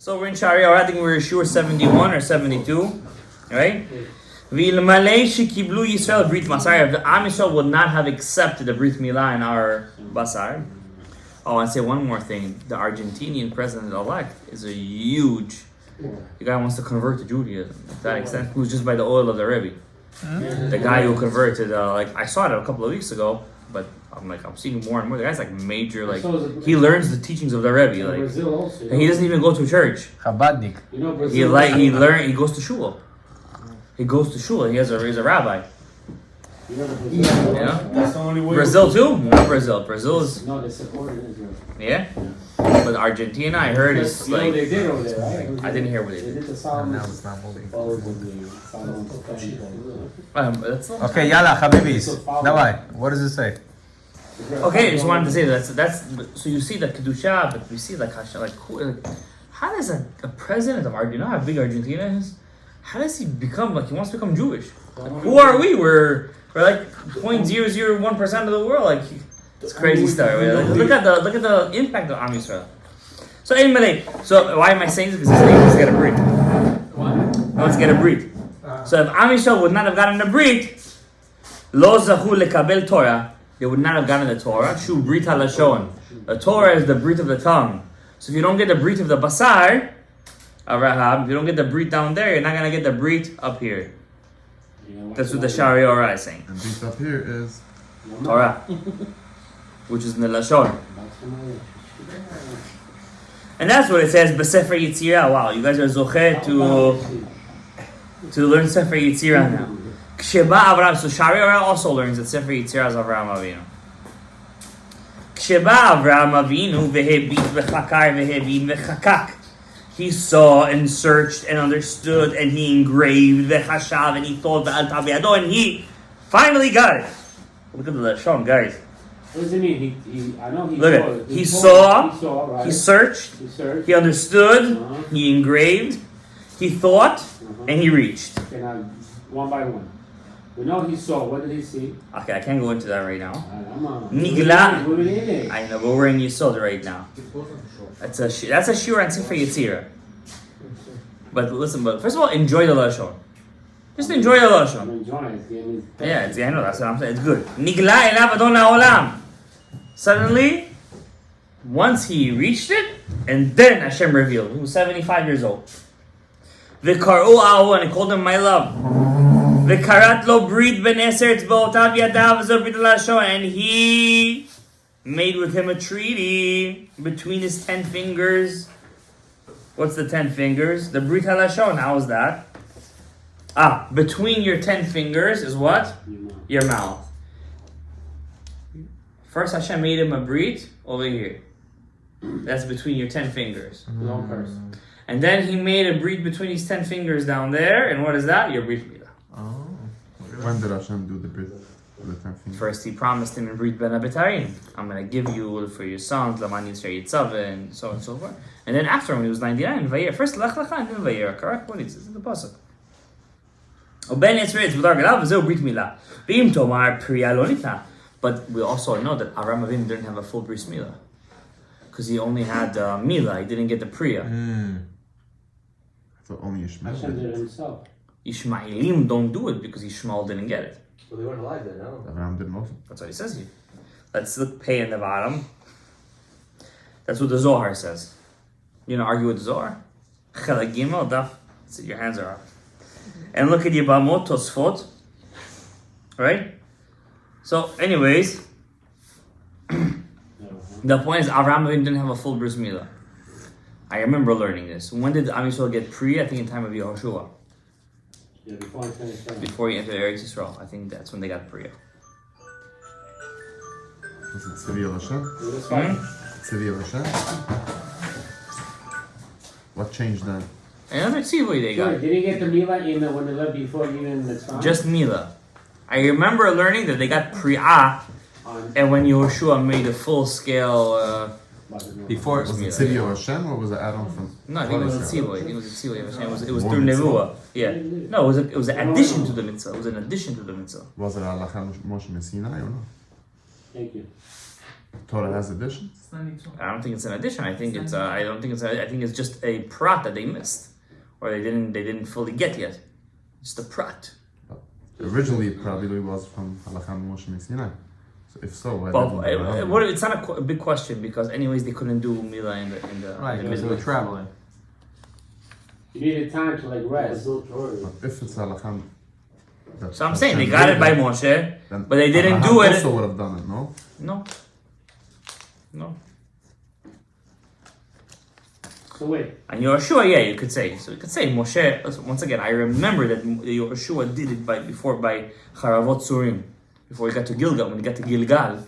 So we're in Sharei, I think we're sure 71 or 72, right? V'ilmalei shekiblu Yisrael brit masar. The Am Yisrael would not have accepted the brit milah in our basar. Oh, and say one more thing. The Argentinian president-elect is a huge... The guy wants to convert to Judaism, to that extent. Who's just by the oil of the Rebbe. The guy who converted, I saw it a couple of weeks ago, but I'm seeing more and more. The guy's major, he learns the teachings of the Rebbe, and he doesn't even go to church. Chabadnik. He goes to shul. He goes to shul. He's a rabbi. That's the only way. Brazil too? Not Brazil. Brazil is. No, they supported Israel. Yeah? But Argentina, I heard is they did over there, right? I didn't hear what they They did. did the Shalom. Okay, yalla, Habibis. Давай. What does it say? Okay, I just wanted to say that's so you see the kedusha, but we see how does a president of Argentina, you know how big Argentina is? How does he become he wants to become Jewish? Who are we? We're 0.001% of the world. It's crazy stuff. Look at the impact of Am Yisrael. So anyway, why am I saying this? Because let's get a brit. Let's get a brit. So if Am Yisrael would not have gotten the brit, lo zachu lekabel Torah, they would not have gotten the Torah. Shu brit halashon. The Torah is the brit of the tongue. So if you don't get the brit of the basar, Avraham, if you don't get the brit down there, you're not gonna get the brit up here. That's what the Sharei Orah is saying. And brit up here is Torah, which is in the lashon. And that's what it says. B'Sefer Yitzirah. Wow, you guys are zocheh to learn Sefer Yitzirah now. Ksheba Avraham. So Sharei Orah also learns that Sefer Yitzirah is Avraham Avinu. Ksheba Avraham Avinu vehebit v'chakar vehevin v'chakak. He saw and searched and understood and he engraved v'chashav and he thought v'al tabiado and he finally got it. Look at the lashon, guys. What does it mean? I know he Look saw. at he saw, right? he searched, he understood, he engraved, he thought, and he reached. Okay, now, one by one. We know he saw. What did he see? Okay, I can't go into that right now. Nigla. I know, but we're in Yisod right now. That's a shiur on Sefer Yitzirah. But listen, first of all, enjoy the lashon. Just enjoy the lashon. I'm enjoying it. Yeah, I know, that's what I'm saying. It's good. Nigla elav adon ha'olam. Suddenly, once he reached it, and then Hashem revealed. He was 75 years old. V'kar'u ahu, and he called him my love. V'karat lo brit ben eser etzba'otav yadav v'zor brit lashon, and he made with him a treaty between his 10 fingers. What's the 10 fingers? The brit halashon. How is that? Between your 10 fingers is what? Your mouth. First Hashem made him a brit over here. That's between your 10 fingers. Long first. And then he made a brit between his 10 fingers down there. And what is that? Your brit milah. Oh. When did Hashem do the brit? The 10 fingers? First he promised him in brit ben abitarim. I'm going to give you for your sons, Laman Yisrael Yitzaveh, and so on and so forth. And then after when he was 99, Vayir. First Lech Lecha and then Vayir. Correct? What is this? It's in the pasuk. Ben Yisrael Tzvadar Gadaev v'zeu brit milah. V'im tomar priya lo nitna. But we also know that Avraham Avinu didn't have a full bris milah. Because he only had milah. He didn't get the priya. I thought only Ishmael Hashem did did it it. himself. Ishmaelim don't do it because Ishmael didn't get it. Well, they weren't alive then, no? Abraham did most. That's what he says here. Let's look pay in the bottom. That's what the Zohar says. You know, argue with the Zohar? Chelek Gimel, daf. Your hands are up. And look at Yibamot, Tosfot. Right? So, anyways, the point is Avraham Avinu didn't have a full bris milah. I remember learning this. When did Am Yisrael get pri? I think in time of Yehoshua. Yeah, before he finished. Before he entered Eretz Yisrael. I think that's when they got priya. Was it Tzvi Hashem? Tzvi Hashem? What changed then? Another tzivui they got. Did he get the milah when they lived before even the time? Just milah. I remember learning that they got pri'ah, and when Yehoshua made a full scale. Before Was it Tzvi Hashem or was it add-on from? No, I think it was a tzivui. I think it was a tzivui. It was through nevuah. Yeah. No, it was an addition to the mitzvah. It was an addition to the mitzvah. Was it Halacha Moshe Sinai or no? Thank you. Torah has additions? I don't think it's an addition. I think it's. I don't think it's. I think it's just a prat that they missed, or they didn't fully get yet. It's the prat. Originally, it probably was from Halakha Moshe Sinai. So if so, why But didn't they- it's not a big question because anyways they couldn't do Mila in the Right, in the because they middle. were traveling. You needed time to like rest. But if it's Halakha, that So I'm saying they Hashem got did it by Moshe, then but they didn't Abraham do it. also would have done it, no? No. So wait, And Yoshua, yeah, you could say. So you could say Moshe. Once again, I remember that Yoshua did it by Charavot Surim, before he got to Gilgal. When he got to Gilgal,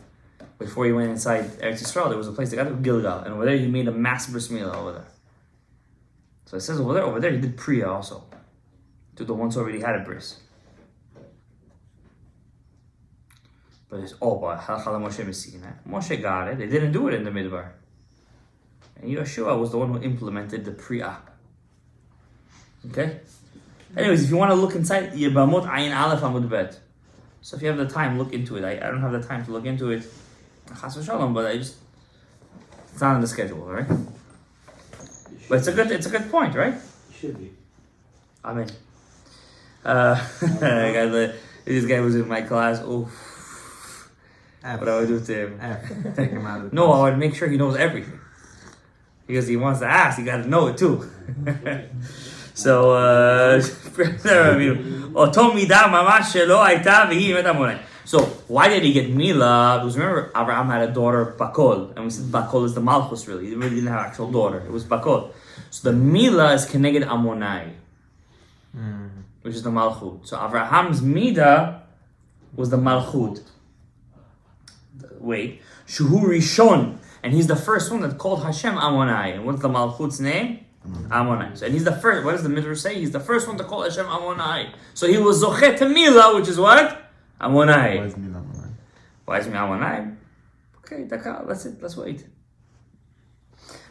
before he went inside Eretz Yisrael, there was a place they got to Gilgal, and over there he made a mass bris milah over there. So it says over there he did Priya also, to the ones who already had a bris. But it's but Halakha Moshe Messina. Moshe got it. They didn't do it in the Midbar. And Yeshua was the one who implemented the Priya. Okay? Anyways, if you want to look inside Yebamot Ayin Aleph Amud Bet. So if you have the time, look into it. I don't have the time to look into it. Chas v'shalom, but it's not on the schedule, right? But it's a good point, right? it should be. Amen. This guy was in my class. Oh, what I would do to him? Take him out of the No, I would make sure he knows everything. Because he wants to ask, he got to know it too. So, so why did he get Mila? Because remember, Abraham had a daughter, Bakol. And we said Bakol is the Malchus, really. He really didn't have an actual daughter. It was Bakol. So the Mila is Keneged Amonai, which is the Malchut. So Abraham's Mida was the Malchut. Wait. Shuhu Rishon. And he's the first one that called Hashem Amonai. And what's the Malchut's name? Amonai. So, and he's the first. What does the Midrash say? He's the first one to call Hashem Amonai. So he was Zochet to Mila, which is what? Amonai. Why is Milah Amonai? Why is Amonai? Okay, daka. That's it. Let's wait.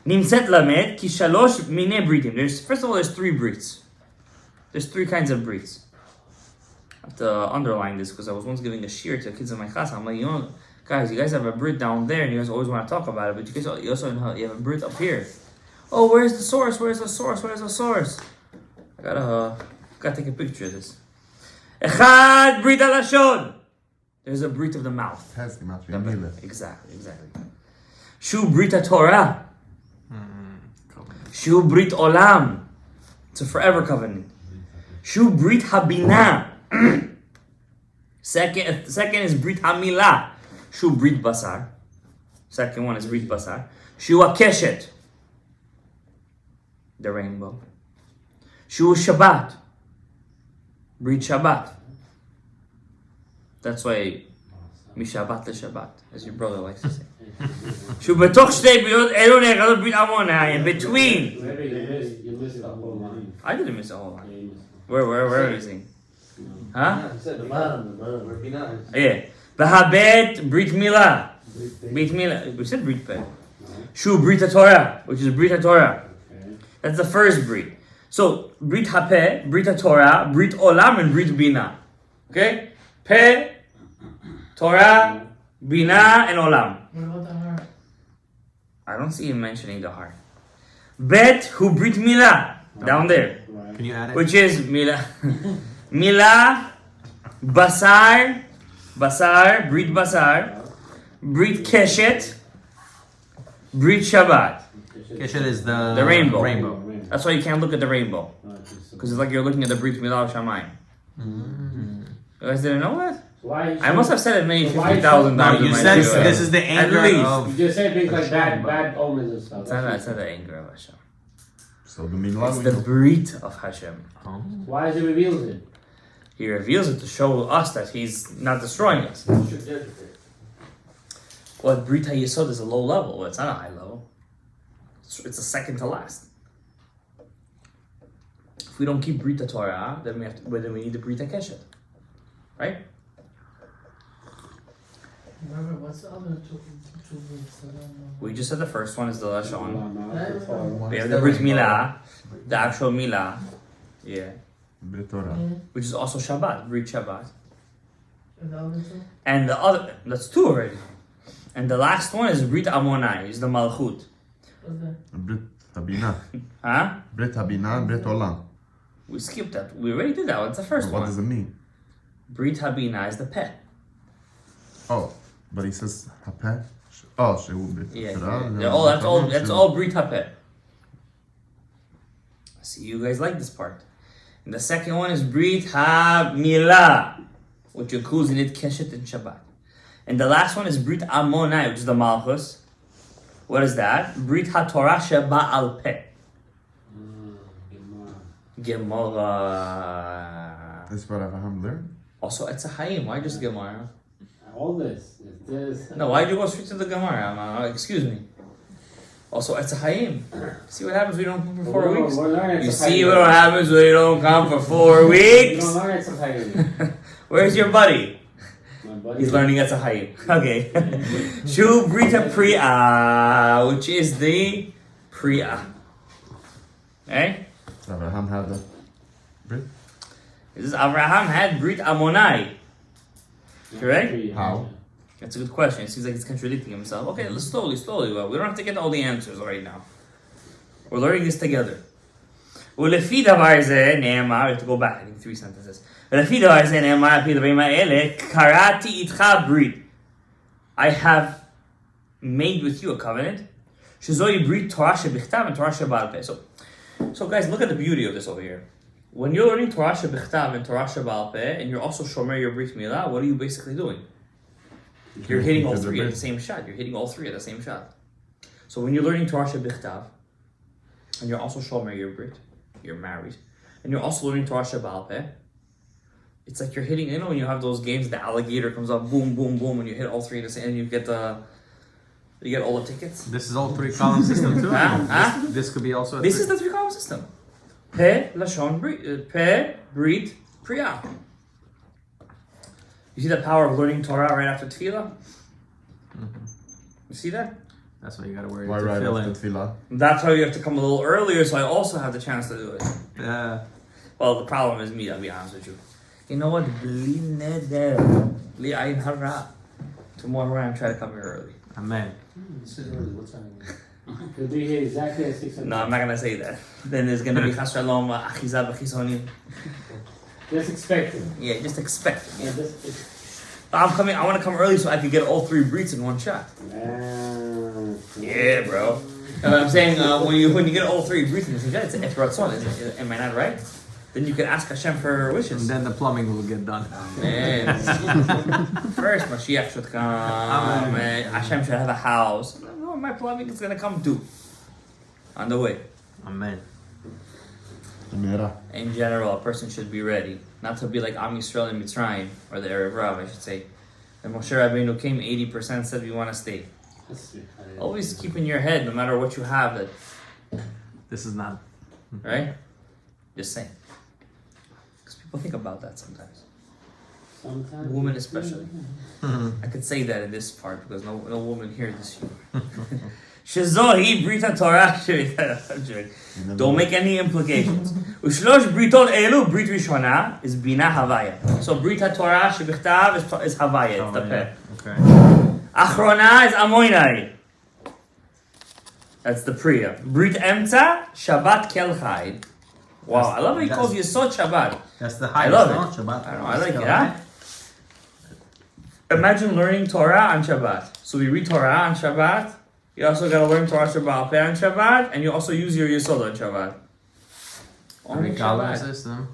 Nimset lamed ki shalosh mine britim. First of all, there's 3 brits. There's 3 kinds of brits. I have to underline this because I was once giving a shir to kids in my class. I'm like, guys, you guys have a Brit down there and you guys always want to talk about it, but you guys also you have a Brit up here. Oh, where's the source? Where's the source? Where's the source? I gotta take a picture of this. Echad Brit Alashon. There's a Brit of the mouth. Has the mouth Milah. Exactly. Shu Brit Torah. Shu Brit Olam. It's a forever covenant. Shu Brit Habinah. Second is Brit Hamilah. Shu Brit Basar. Second one is Brit Basar. Shu Akeshet. The rainbow. Shu Shabbat. Brit Shabbat. That's why Mishabbat le Shabbat, as your brother likes to say. Shu Betoch Shtei Brit Elon Echad Brit Amonai. In between. Maybe you missed the whole line. I didn't miss a whole line. Yeah, you missed Where are you saying? Huh? You said the bottom, where Binah is. Yeah. Bahabet Brit Milah. Brit Milah. We said Brit Peh. Shu Brit Torah, which is Brit Torah. Okay. That's the first Brit. So Brit Hapeh, Brit Torah, Brit Olam, and Brit Bina. Okay? Peh, Torah, Bina, and Olam. What about the heart? I don't see him mentioning the heart. Bet Hu Brit Milah. Down there. Right. Can you add it? Which is Milah. Milah, Basar, Brit Basar, Brit Keshet, Brit Shabbat. Keshet is the rainbow. Rainbow. That's why you can't look at the rainbow. Because it's like you're looking at the Brit Milah Shamayim. You guys didn't know that? Why? I must have said it maybe So why- 50,000 No, times. you in my said video. this is the anger least. You of. just say things like Hashem. bad omens and stuff. It's not the anger of Hashem. So the Milah It's we the know. Brit of Hashem. Oh. Why is it reveals it? He reveals it to show us that he's not destroying us. Well, Brit HaYesod is a low level. It's not a high level. It's a second to last. If we don't keep Brit Torah, then we need the Brit HaKeshet. Right? Remember, what's the other two books? I don't know. We just said the first one is the Lashon. We have It's the the Brit rainbow. Milah, the actual Milah. Yeah. Brit Torah. Which is also Shabbat, Brit Shabbat. And the other two? And the other, that's 2 already. And the last one is Brit Amonai, is the Malchut. What's that? Brit Habina. Huh? Brit Habina, Brit Olam. We skipped that. We already did that. What's the first What one? does it mean? Brit Habina is the pet. Oh, but he says Hapeh. Oh, Shehu Brit. Yeah, Shira, yeah. That's all Brit HaPeh. See, you guys like this part. And the second one is Brit HaMilah, which includes in it Keshet and Shabbat. And the last one is Brit Amonai, which is the Malchus. What is that? Brit HaTorah Sheba Al Peh. Gemara. That's what Abraham learned. Also, it's a Hayim. Why just Gemara? All this. No, why'd you go straight to the Gemara? Excuse me. Also, it's a Hayim. See what happens when you don't come for 4 weeks? You see what happens when you don't come for 4 You weeks? don't learn it's a Hayim. Where's your buddy? My buddy. He's learning it's a Hayim. Okay. Shu Brita Priya, which is the Priya. Okay? So Abraham had the Brit. This is Abraham had Brit Amonai. Correct? How? That's a good question. It seems like he's contradicting himself. Okay, let's slowly. Well, we don't have to get all the answers right now. We're learning this together. ולפי דבר זה נאמר, we have to go back, I think 3 sentences. ולפי דבר זה נאמר, על פי דברים האלה, קראתי איתך ברית. I have made with you a covenant. שזוהי ברית תורה שבכתב ותורה שבעל פה. So guys, look at the beauty of this over here. When you're learning Torah shebechtav and Torah sheba'al peh, and you're also shomer your brit milah, what are you basically doing? You're hitting all three at the same shot. So when you're learning Torah shebechtav, and you're also shomer your brit, you're married, and you're also learning Torah sheba'al peh, it's like you're hitting. You know when you have those games, the alligator comes up, boom, boom, boom, and you hit all three at the same, and you get all the tickets. This is all 3-column system too? Huh? This could be also This is the 3-column system. Peh, Lashon, Peh, Brit, Priya. You see the power of learning Torah right after Tefillah? You see that? That's why you gotta wear Why your right tefillin. after Tefillah? That's how you have to come a little earlier, so I also have the chance to do it. Yeah. Well, the problem is me, I'll be honest with you. You know what? Bli neder, bli ayin hara. Tomorrow I'm trying to come here early. Amen. This is early. What time? Could be here exactly at 6 o'clock. No, I'm not gonna say that. Then there's gonna be Shalom, achiza b'chisonim. Just expect it. Yeah, just expect it. Yeah, I'm coming. I want to come early so I can get all 3 brits in one shot. Yeah, bro. I'm saying when you get all 3 brits in one shot, it's an ratzon. Am I not right? Then you can ask Hashem for wishes. And then the plumbing will get done. Man. First, Mashiach should come. And Hashem should have a house. No, my plumbing is gonna come too. On the way. Amen. In general, a person should be ready. Not to be like Am Yisrael in Mitzrayim, or the Erev Rav, I should say. And Moshe Rabbeinu came, 80% said we want to stay. Always keep in your head, no matter what you have, that, This is not. right? Just saying. Because people think about that sometimes. Sometimes. Women especially. I could say that in this part because no woman here this year. Shazohi Brita Torah. Don't make any implications. Ushlosh Britot Elu, Brit Rishona is Bina Havaya. So Brita Torah Shebichtav is Havaya, it's the peh. Okay. Achrona is Amoinai. That's the Priya. Brit Emtza, Shabbat Kel Chai. Wow, I love how he calls Yesod Shabbat. That's the I highest. love no? it. Shabbat. I know, I like it, huh? Imagine learning Torah on Shabbat. So we read Torah on Shabbat. You also got to learn Torah Shabbat on Shabbat, and you also use your Yesod on Shabbat. Only 3-column Shabbat. system.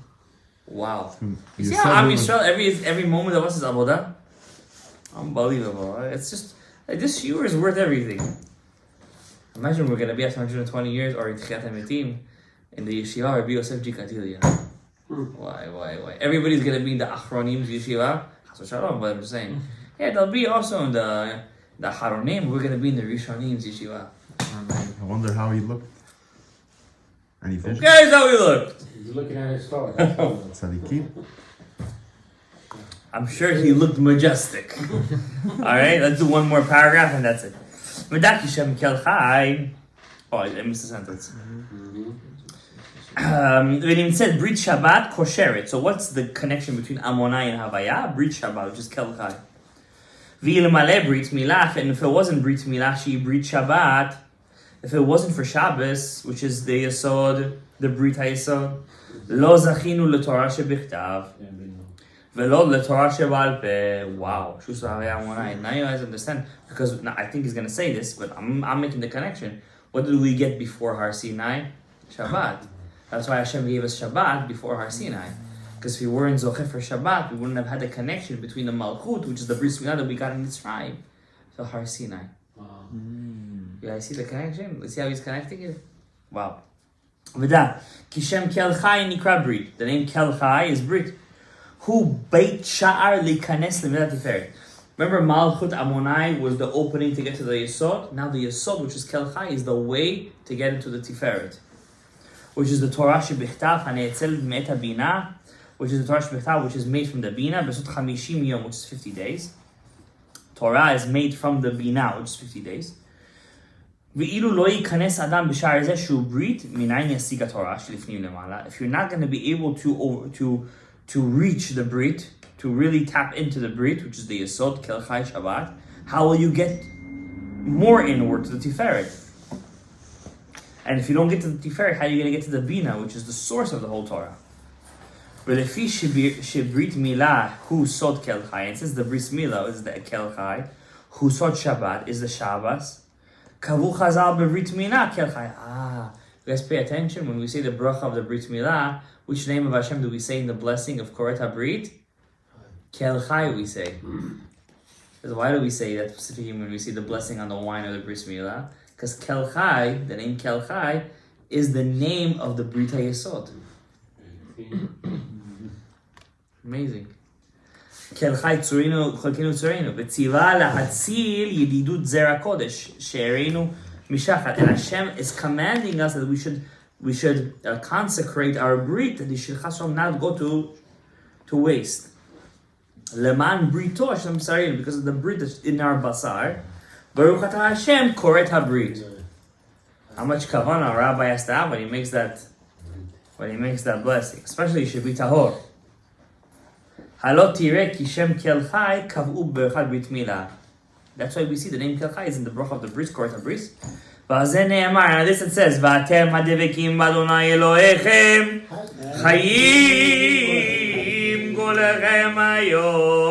Wow. You You see said how Am we Yisrael, every moment of us is avodah? Unbelievable. It's just, like, this shiur is worth everything. Imagine we're going to be after 120 years, or in Tchiat HaMetim, in the yeshiva, Rabbi Yosef G. Katilia. Why? Everybody's going to be in the Achronim's yeshiva. Chas Shalom, but I'm just saying. Yeah, they'll be also in the Haronim. We're going to be in the Rishonim's yeshiva. Amen. I wonder how he looked. Any Who vision? cares how we look? He's looking at his story. Tzadikim? I'm sure he looked majestic. Alright, let's do one more paragraph and that's it. Medaki Shem Kel Chai. Oh, I missed a sentence. When he said Brit Shabbat Kosheret. So what's the connection between Amonai and Havaya? Brit Shabbat, which is Kel Chai. V'ilmale brit milah, and if it wasn't brit milah, she brit Shabbat. If it wasn't for Shabbos, which is the Yesod, the Brit HaYesod, lo zachinu leTorah shebichtav, v'lo leTorah sheba'al peh. Wow, now you guys understand, because I think he's going to say this, but I'm making the connection. What did we get before Har Sinai? Shabbat. That's why Hashem gave us Shabbat before Har Sinai. Because if we weren't Zocheh for Shabbat, we wouldn't have had the connection between the Malchut, which is the Bris Milah that we got in Mitzrayim, to Har Sinai. You guys see the connection? Let's see how he's connecting it. Wow. V'da, Kishem Kel Chai Nikra Brit. The name Kel Chai is Brit. Hu Beit Sha'ar Likanes L'Midat Tiferet. Remember, Malchut Amonai was the opening to get to the Yesod. Now the Yesod, which is Kel Chai, is the way to get into the Tiferet, which is the Torah Shebichtav Hane'etzel Me'eta Bina, which is the Torah Shebichtav, which is made from the Bina, Besut Chamishim Yom, which is 50 days. Torah is made from the Bina, which is 50 days. If you're not going to be able to reach the Brit, to really tap into the Brit, which is the Yesod, Kel Chai Shabbat, how will you get more inward to the Tiferet? And if you don't get to the Tiferet, how are you going to get to the Bina, which is the source of the whole Torah? But if he Brit Milah, who Sod Kel Chai, and since the Bris Milah is the Kel Chai, who Sod Shabbat is the Shabbos, Kavu Chazal B'Brit Milah Kel Chai. You guys pay attention when we say the bracha of the Brit Milah. Which name of Hashem do we say in the blessing of Koret HaBrit? Kel Chai we say. Because why do we say that specifically when we see the blessing on the wine of the Brit Milah? Because Kel Chai, the name Kel Chai, is the name of the Brit HaYesod. Amazing. Kel Chai Tzurinu Chalkinu Tzurinu V'tziva lahatzil yedidut zera kodesh she'ereinu mishachat. And Hashem is commanding us that we should consecrate our brit, that it should not go to waste. Leman brito Hashem sarinu, because of the brit that's in our basar. Baruch atah Hashem koret habrit. How much kavanah Rabbi has to have when he makes that blessing, especially it should be tahor. Halot tireh ki shem kel chai kavu b'echad brit milah. That's why we see the name kel chai is in the bracha of the bris, koret habris. V'azeh ne'emar, and this it says, v'atem hadevekim b'Adonai Elohechem chayim golechem hayom.